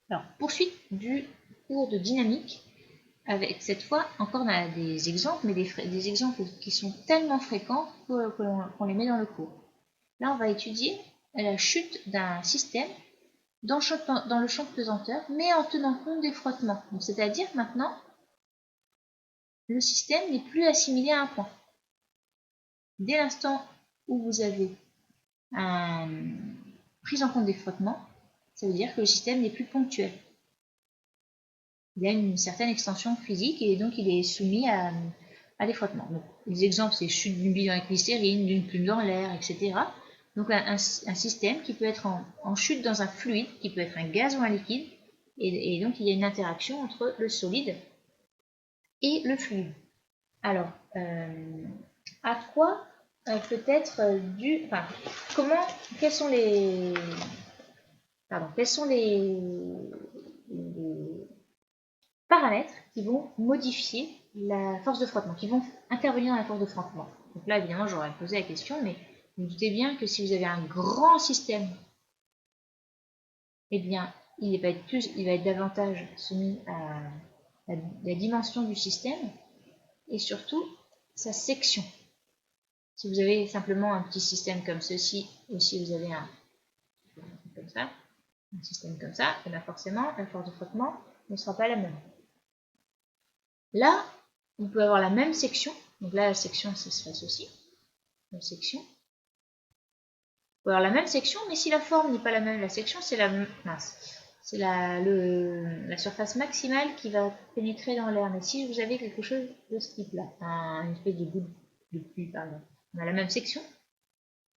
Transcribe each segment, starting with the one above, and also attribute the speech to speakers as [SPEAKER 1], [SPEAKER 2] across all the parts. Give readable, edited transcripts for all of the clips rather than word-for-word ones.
[SPEAKER 1] Alors, poursuite du cours de dynamique, avec cette fois, encore on a des exemples, mais des exemples qui sont tellement fréquents qu'on les met dans le cours. Là, on va étudier la chute d'un système dans le champ de pesanteur, mais en tenant compte des frottements. C'est-à-dire maintenant, le système n'est plus assimilé à un point. Dès l'instant où vous avez prise en compte des frottements, ça veut dire que le système n'est plus ponctuel. Il y a une certaine extension physique et donc il est soumis à des frottements. Donc, les exemples, c'est chute d'une bille dans la glycérine, d'une plume dans l'air, etc. Donc un système qui peut être en chute dans un fluide, qui peut être un gaz ou un liquide, et donc il y a une interaction entre le solide et le fluide. Alors, à quoi peut être dû, enfin, quels sont les paramètres qui vont modifier la force de frottement, qui vont intervenir dans la force de frottement. Donc là, évidemment, j'aurais posé la question, mais vous vous doutez bien que si vous avez un grand système, eh bien, il va être davantage soumis à la dimension du système et surtout sa section. Si vous avez simplement un petit système comme ceci, ou si vous avez un système comme ça, et bien forcément, la force de frottement ne sera pas la même. Là, on peut avoir la même section. Donc là, la section, ça serait ceci. La section. On peut avoir la même section, mais si la forme n'est pas la même, la section, c'est la surface maximale qui va pénétrer dans l'air. Mais si vous avez quelque chose de ce type-là, une espèce de bout de pluie, par exemple, on a la même section,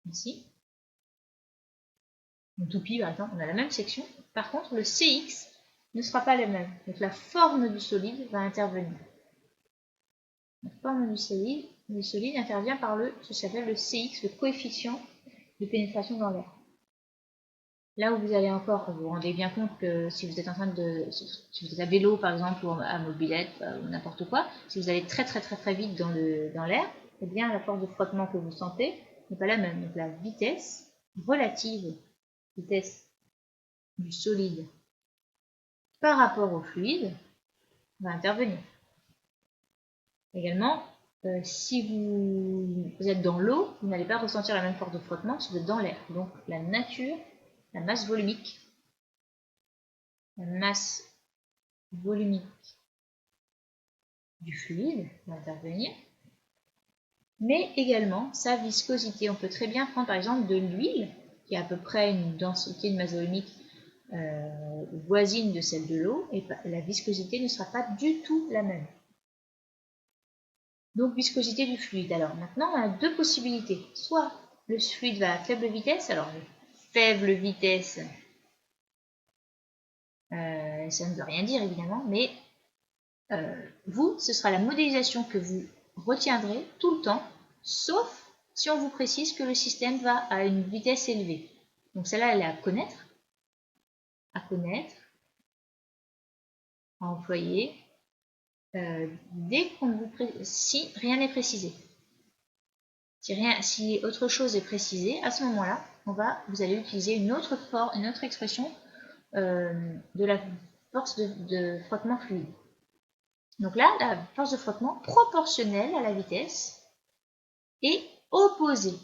[SPEAKER 1] ici. Une toupie, par exemple, on a la même section. Par contre, le CX ne sera pas le même. Donc la forme du solide va intervenir. La forme du solide intervient par ce qui s'appelle le CX, le coefficient de pénétration dans l'air. Là où vous allez encore, vous vous rendez bien compte que si vous êtes si vous êtes à vélo par exemple, ou à mobilette, ou n'importe quoi, si vous allez très vite dans l'air, eh bien la force de frottement que vous sentez n'est pas la même. Donc la vitesse relative, vitesse du solide par rapport au fluide, va intervenir. Également, si vous êtes dans l'eau, vous n'allez pas ressentir la même force de frottement si vous êtes dans l'air. Donc la nature, la masse volumique du fluide va intervenir, mais également sa viscosité. On peut très bien prendre par exemple de l'huile, qui a à peu près une densité, une masse volumique voisine de celle de l'eau, et la viscosité ne sera pas du tout la même. Donc viscosité du fluide. Alors maintenant, on a deux possibilités. Soit le fluide va à faible vitesse, alors faible vitesse, ça ne veut rien dire évidemment, mais ce sera la modélisation que vous retiendrez tout le temps, sauf si on vous précise que le système va à une vitesse élevée. Donc celle-là, elle est à connaître, à employer, si rien n'est précisé. Si autre chose est précisée, à ce moment-là, vous allez utiliser une autre expression de la force de frottement fluide. Donc là, la force de frottement proportionnelle à la vitesse est opposée.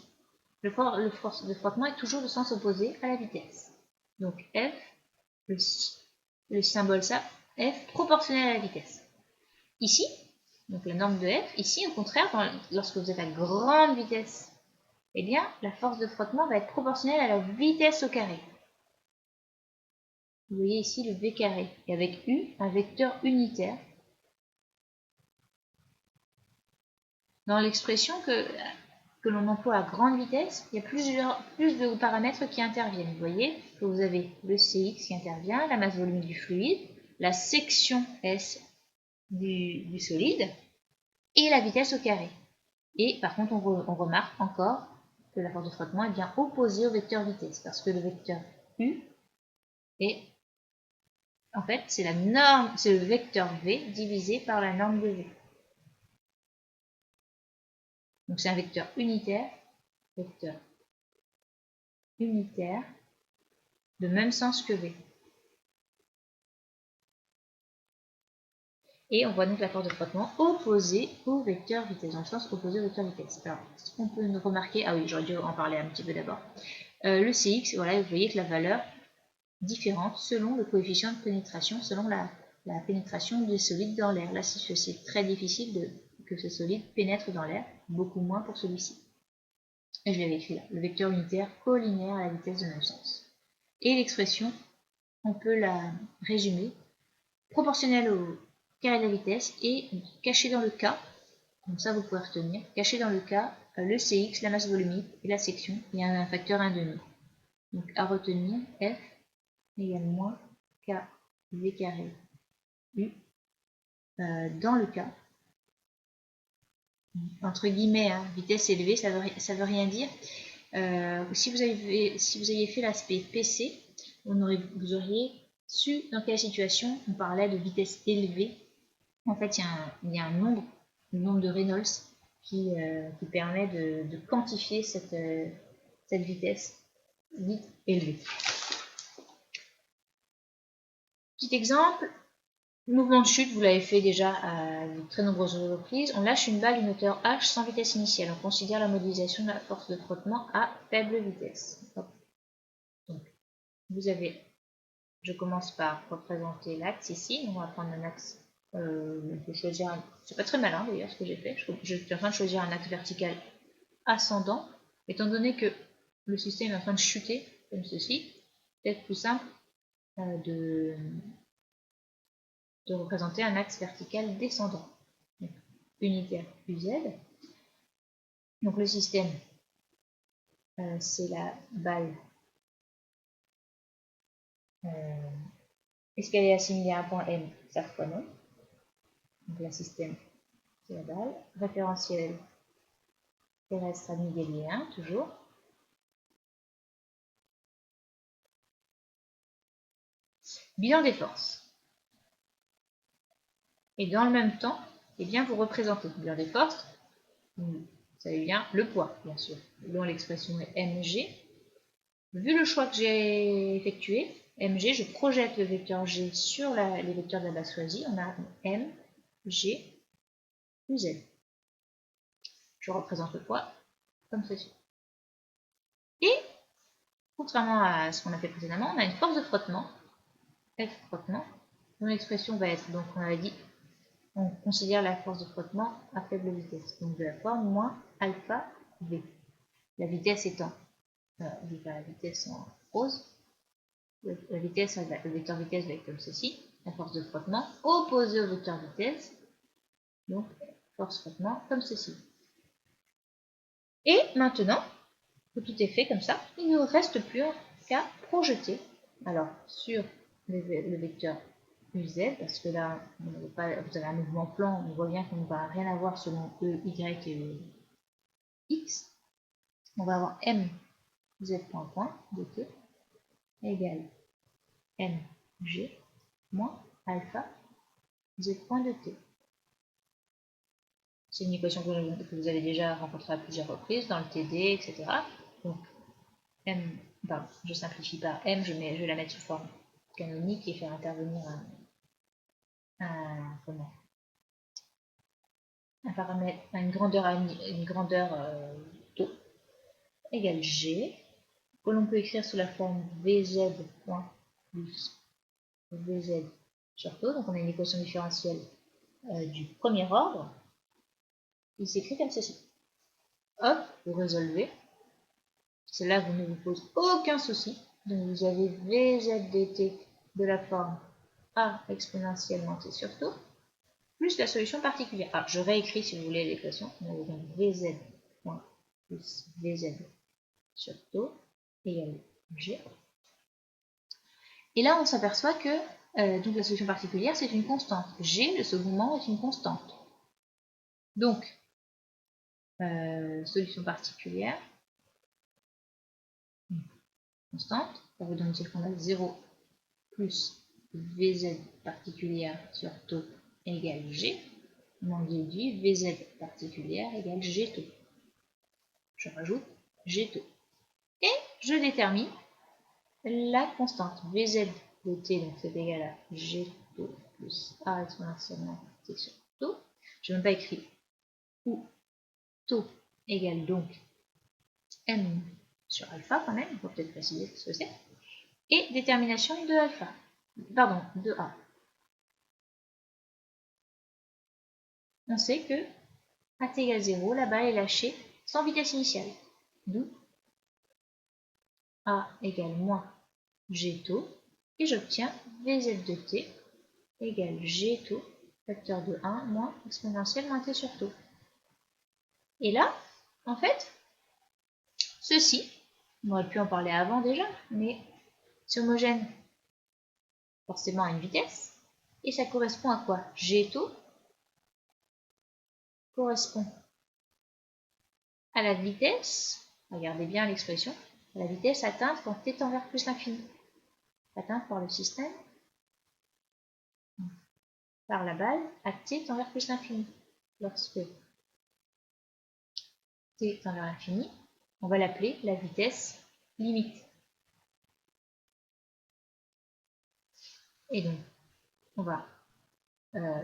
[SPEAKER 1] Le force de frottement est toujours de sens opposé à la vitesse. Donc F, le symbole ça, F proportionnel à la vitesse. Ici, donc la norme de F, ici au contraire, lorsque vous êtes à grande vitesse, eh bien la force de frottement va être proportionnelle à la vitesse au carré. Vous voyez ici le V carré, et avec U, un vecteur unitaire. Dans l'expression que l'on emploie à grande vitesse, il y a plus de paramètres qui interviennent. Vous voyez que vous avez le CX qui intervient, la masse volumique du fluide, la section S du solide et la vitesse au carré. Et par contre, on remarque encore que la force de frottement est bien opposée au vecteur vitesse, parce que le vecteur U est, en fait, c'est le vecteur V divisé par la norme de V. Donc c'est un vecteur unitaire de même sens que V. Et on voit donc la force de frottement opposée au vecteur vitesse, dans le sens opposé au vecteur vitesse. Alors, ce qu'on peut nous remarquer, ah oui, j'aurais dû en parler un petit peu d'abord. Le CX, voilà, vous voyez que la valeur différente selon le coefficient de pénétration, selon la pénétration des solides dans l'air. Là, c'est très difficile que ce solide pénètre dans l'air, beaucoup moins pour celui-ci. Et je l'avais écrit là, le vecteur unitaire collinéaire à la vitesse de nos sens. Et l'expression, on peut la résumer, proportionnelle au carré de la vitesse et caché dans le K, comme ça vous pouvez retenir, caché dans le K, le CX, la masse volumique et la section, il y a un facteur 1,5. Donc à retenir, F égale moins K V carré U dans le K. Entre guillemets, hein, vitesse élevée, ça veut rien dire. Si vous aviez fait l'aspect PC, vous auriez su dans quelle situation on parlait de vitesse élevée. En fait, il y a un nombre, le nombre de Reynolds qui permet de quantifier cette vitesse dite élevée. Petit exemple, mouvement de chute, vous l'avez fait déjà à de très nombreuses reprises. On lâche une balle d'une hauteur h sans vitesse initiale. On considère la modélisation de la force de frottement à faible vitesse. Hop. Donc, je commence par représenter l'axe ici. On va prendre un axe. On peut choisir. C'est pas très malin d'ailleurs ce que j'ai fait. Je suis en train de choisir un axe vertical ascendant. Étant donné que le système est en train de chuter comme ceci, peut-être plus simple de représenter un axe vertical descendant. Donc, unitaire UZ. Donc le système, c'est la balle escalier assimilée à un point M, cercle fois non. Donc le système, c'est la balle. Référentiel terrestre ami délié 1, toujours. Bilan des forces. Et dans le même temps, eh bien, vous représentez le bilan des forces. Vous savez bien le poids, bien sûr, dont l'expression est mg. Vu le choix que j'ai effectué, mg, je projette le vecteur g sur les vecteurs de la base choisie. On a m, g, uz. Je représente le poids comme ceci. Et, contrairement à ce qu'on a fait précédemment, on a une force de frottement, F frottement, dont l'expression va être, donc on avait dit, on considère la force de frottement à faible vitesse, donc de la forme moins alpha v. La vitesse étant, la vitesse en rose, le vecteur vitesse va être comme ceci, la force de frottement opposée au vecteur vitesse, donc force frottement comme ceci. Et maintenant, que tout est fait comme ça, il ne reste plus qu'à projeter, alors sur le vecteur uz, parce que là, vous avez un mouvement plan, on voit bien qu'on ne va rien avoir selon E, Y et X. On va avoir m z point de t égale mg moins alpha z point de t. C'est une équation que vous avez déjà rencontrée à plusieurs reprises dans le TD, etc. Donc, je simplifie par m, je vais la mettre sous forme canonique et faire intervenir un paramètre, une grandeur taux égale g, que l'on peut écrire sous la forme vz point plus vz sur taux. Donc on a une équation différentielle du premier ordre. Il s'écrit comme ceci. Hop, vous résolvez. Celle-là, vous ne vous pose aucun souci. Donc vous avez vz dt de la forme a exponentiellement t sur taux, plus la solution particulière. Ah, je réécris si vous voulez l'équation. On a donc vz point plus vz sur taux égale g. Et là, on s'aperçoit que donc la solution particulière, c'est une constante. G, le second membre, est une constante. Donc, solution particulière, constante, ça veut donc dire qu'on a 0 plus Vz particulière sur taux égale G. On en déduit Vz particulière égale G taux. Je rajoute G taux. Et je détermine la constante Vz de t, donc c'est égal à G taux plus A exponentiellement section taux. Je n'ai même pas écrit où taux égale donc M sur alpha quand même, il faut peut-être préciser ce que c'est. Et détermination de alpha, pardon, de A. On sait que à t égale 0, la balle est lâchée sans vitesse initiale. D'où A égale moins G taux, et j'obtiens Vz de t égale G taux, facteur de 1 moins exponentielle moins t sur taux. Et là, en fait, ceci, on aurait pu en parler avant déjà, mais c'est homogène forcément à une vitesse, et ça correspond à quoi? G taux correspond à la vitesse, regardez bien l'expression, à la vitesse atteinte quand t tend vers plus l'infini, atteinte par le système, par la balle, à t tend vers plus l'infini. Lorsque t tend vers l'infini, on va l'appeler la vitesse limite. Et donc, on va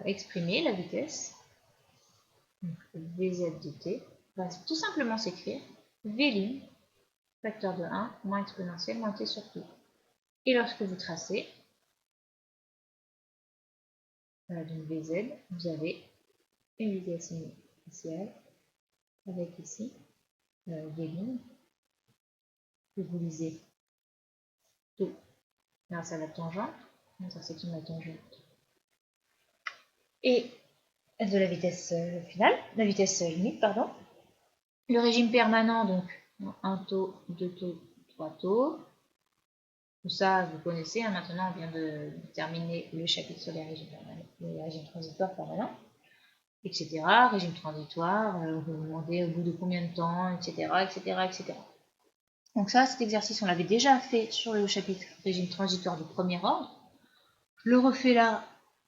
[SPEAKER 1] exprimer la vitesse, donc Vz de t, va tout simplement s'écrire V', facteur de 1, moins exponentielle, moins t sur t. Et lorsque vous tracez, donc Vz, vous avez une vitesse initiale, avec ici V', que vous lisez taux grâce à la tangente, l'intersection de la tangente, et de la vitesse finale, la vitesse limite, pardon. Le régime permanent, donc 1 taux, 2 taux, 3 taux. Tout ça, vous connaissez. Hein, maintenant, on vient de terminer le chapitre sur les régimes transitoires permanents, etc. Régime transitoire, vous vous demandez au bout de combien de temps, etc., etc., etc. Donc ça, cet exercice, on l'avait déjà fait sur le chapitre régime transitoire de premier ordre. Je le refais là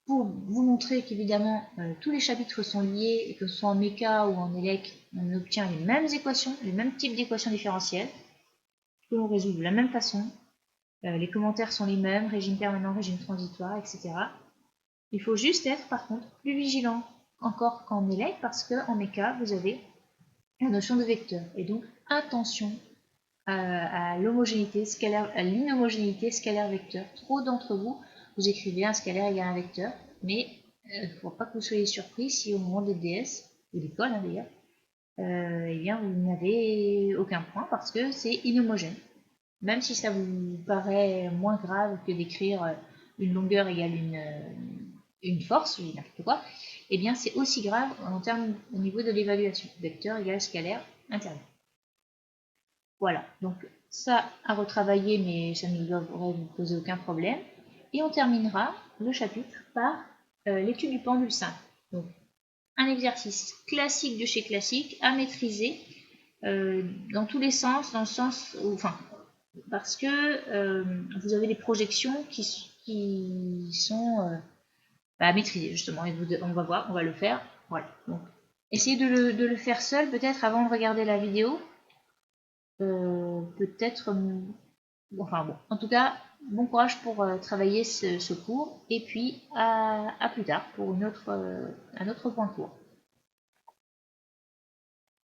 [SPEAKER 1] pour vous montrer qu'évidemment, tous les chapitres sont liés et que ce soit en méca ou en élec, on obtient les mêmes équations, les mêmes types d'équations différentielles, que l'on résout de la même façon. Les commentaires sont les mêmes, régime permanent, régime transitoire, etc. Il faut juste être, par contre, plus vigilant encore qu'en élec, parce qu'en méca, vous avez la notion de vecteur. Et donc, attention à l'homogénéité scalaire, à l'inhomogénéité scalaire-vecteur. Trop d'entre vous, vous écrivez un scalaire égale un vecteur, mais il ne faut pas que vous soyez surpris si au moment des DS, ou d'école hein, d'ailleurs, eh bien vous n'avez aucun point parce que c'est inhomogène. Même si ça vous paraît moins grave que d'écrire une longueur égale une force, ou n'importe quoi, eh bien c'est aussi grave en termes au niveau de l'évaluation. Vecteur égale scalaire intérieur. Voilà, donc ça à retravailler, mais ça ne devrait vous poser aucun problème. Et on terminera le chapitre par l'étude du pendule simple. Donc, un exercice classique de chez classique à maîtriser dans tous les sens, dans le sens, enfin, parce que vous avez des projections qui sont à maîtriser justement. Et on va voir, on va le faire. Voilà. Donc, essayez de le faire seul peut-être avant de regarder la vidéo. Peut-être, enfin bon, en tout cas, bon courage pour travailler ce cours et puis à plus tard pour un autre point court.